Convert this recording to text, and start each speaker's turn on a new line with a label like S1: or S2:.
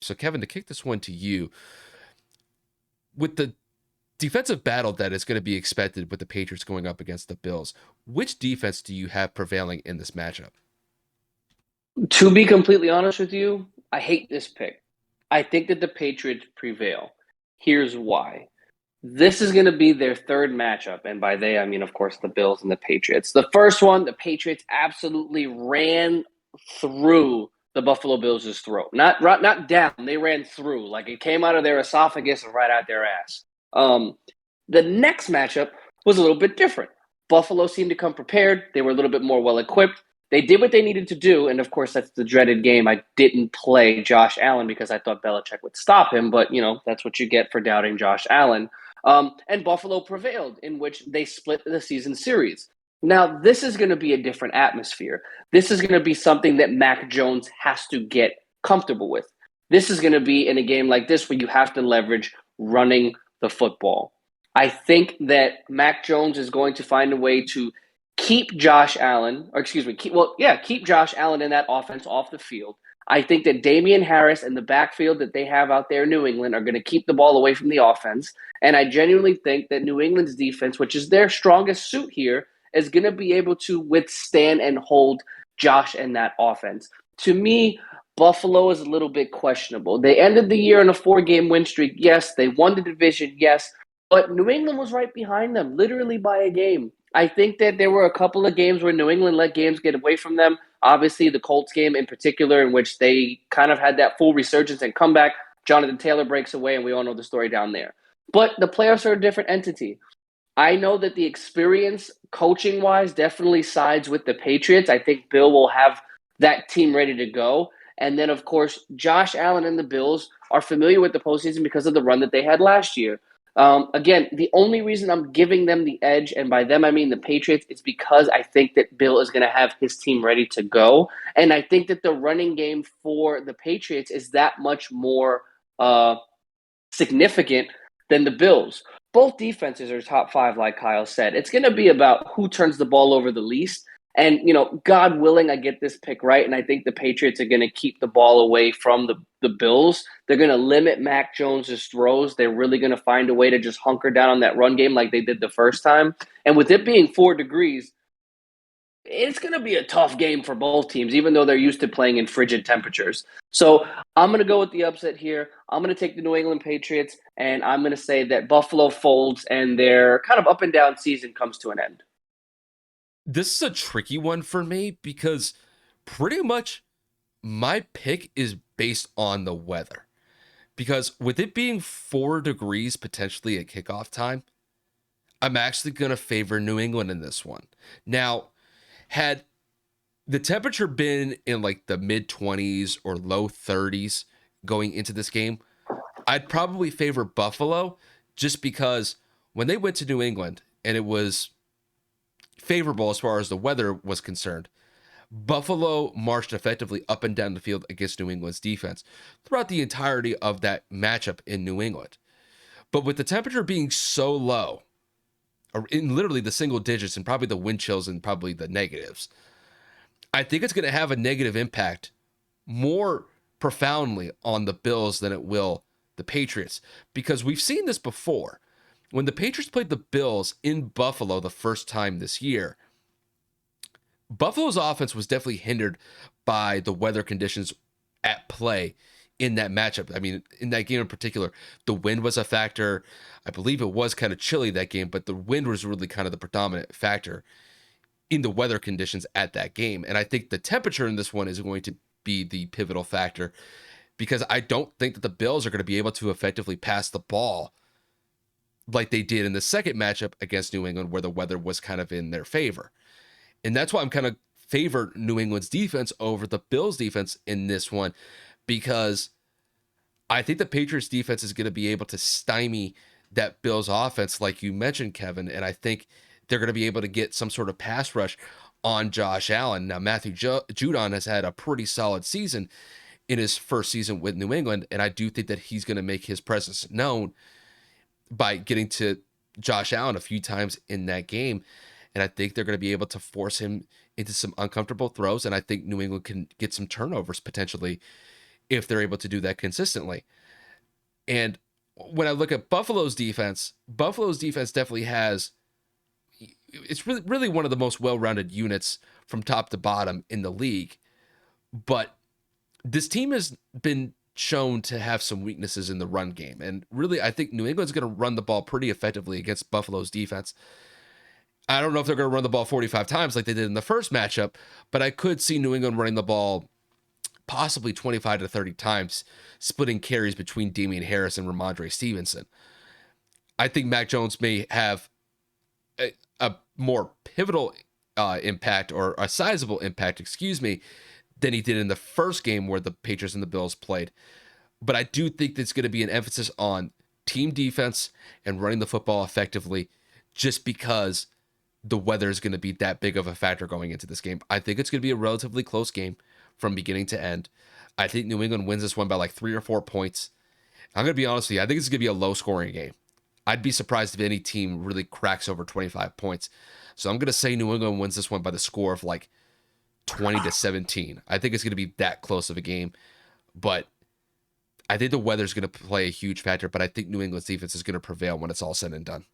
S1: So, Kevin, to kick this one to you, with the defensive battle that is going to be expected with the Patriots going up against the Bills, which defense do you have prevailing in this matchup?
S2: To be completely honest with you, I hate this pick. I think that the Patriots prevail. Here's why. This is going to be their third matchup. And by they, I mean, of course, the Bills and the Patriots. The first one, the Patriots absolutely ran through the Buffalo Bills' throat. Not down. They ran through. Like it came out of their esophagus and right out their ass. Um, the next matchup was a little bit different. Buffalo seemed to come prepared. They were a little bit more well equipped. They did what they needed to do, and of course, that's the dreaded game. I didn't play Josh Allen because I thought Belichick would stop him, but that's what you get for doubting Josh Allen. And Buffalo prevailed, in which they split the season series. Now, this is going to be a different atmosphere. This is going to be something that Mac Jones has to get comfortable with. This is going to be in a game like this where you have to leverage running the football. I think that Mac Jones is going to find a way to keep Josh Allen, or excuse me, keep Josh Allen in that offense off the field. I think that Damian Harris and the backfield that they have out there in New England are going to keep the ball away from the offense. And I genuinely think that New England's defense, which is their strongest suit here, is going to be able to withstand and hold Josh and that offense. To me, Buffalo is a little bit questionable. They ended the year on a 4-game win streak. Yes, they won the division. Yes, but New England was right behind them, literally by a game. I think that there were a couple of games where New England let games get away from them. Obviously, the Colts game in particular, in which they kind of had that full resurgence and comeback. Jonathan Taylor breaks away, and we all know the story down there. But the playoffs are a different entity. I know that the experience, coaching wise, definitely sides with the Patriots. I think Bill will have that team ready to go. And then, of course, Josh Allen and the Bills are familiar with the postseason because of the run that they had last year. Again, the only reason I'm giving them the edge, and by them I mean the Patriots, is because I think that Bill is going to have his team ready to go. And I think that the running game for the Patriots is that much more significant than the Bills. Both defenses are top five, like Kyle said. It's going to be about who turns the ball over the least. And, God willing, I get this pick right. And I think the Patriots are going to keep the ball away from the Bills. They're going to limit Mac Jones's throws. They're really going to find a way to just hunker down on that run game like they did the first time. And with it being 4 degrees, it's going to be a tough game for both teams, even though they're used to playing in frigid temperatures. So I'm going to go with the upset here. I'm going to take the New England Patriots, and I'm going to say that Buffalo folds and their kind of up and down season comes to an end.
S1: This is a tricky one for me because pretty much my pick is based on the weather. Because with it being 4 degrees potentially at kickoff time, I'm actually going to favor New England in this one. Now, had the temperature been in like the mid 20s or low 30s going into this game, I'd probably favor Buffalo just because when they went to New England and it was favorable as far as the weather was concerned, Buffalo marched effectively up and down the field against New England's defense throughout the entirety of that matchup in New England. But with the temperature being so low, or in literally the single digits and probably the wind chills and probably the negatives, I think it's going to have a negative impact more profoundly on the Bills than it will the Patriots. Because we've seen this before. When the Patriots played the Bills in Buffalo the first time this year, Buffalo's offense was definitely hindered by the weather conditions at play in that matchup. I mean, in that game in particular, the wind was a factor. I believe it was kind of chilly that game, but the wind was really kind of the predominant factor in the weather conditions at that game. And I think the temperature in this one is going to be the pivotal factor because I don't think that the Bills are going to be able to effectively pass the ball like they did in the second matchup against New England, where the weather was kind of in their favor. And that's why I'm kind of favor New England's defense over the Bills defense in this one, because I think the Patriots defense is going to be able to stymie that Bills offense, like you mentioned, Kevin. And I think they're going to be able to get some sort of pass rush on Josh Allen. Now, Matthew Judon has had a pretty solid season in his first season with New England. And I do think that he's going to make his presence known by getting to Josh Allen a few times in that game. And I think they're going to be able to force him into some uncomfortable throws. And I think New England can get some turnovers potentially if they're able to do that consistently. And when I look at Buffalo's defense definitely has, it's really one of the most well-rounded units from top to bottom in the league. But this team has been shown to have some weaknesses in the run game. And really, I think New England's going to run the ball pretty effectively against Buffalo's defense. I don't know if they're going to run the ball 45 times like they did in the first matchup, but I could see New England running the ball possibly 25 to 30 times, splitting carries between Damian Harris and Ramondre Stevenson. I think Mac Jones may have a more pivotal impact, or a sizable impact, than he did in the first game where the Patriots and the Bills played. But I do think there's going to be an emphasis on team defense and running the football effectively, just because the weather is going to be that big of a factor going into this game. I think it's going to be a relatively close game from beginning to end. I think New England wins this one by like 3 or 4 points. I'm going to be honest with you. I think it's going to be a low scoring game. I'd be surprised if any team really cracks over 25 points. So I'm going to say New England wins this one by the score of like 20 to 17. I think it's going to be that close of a game. But I think the weather's going to play a huge factor. But I think New England's defense is going to prevail when it's all said and done.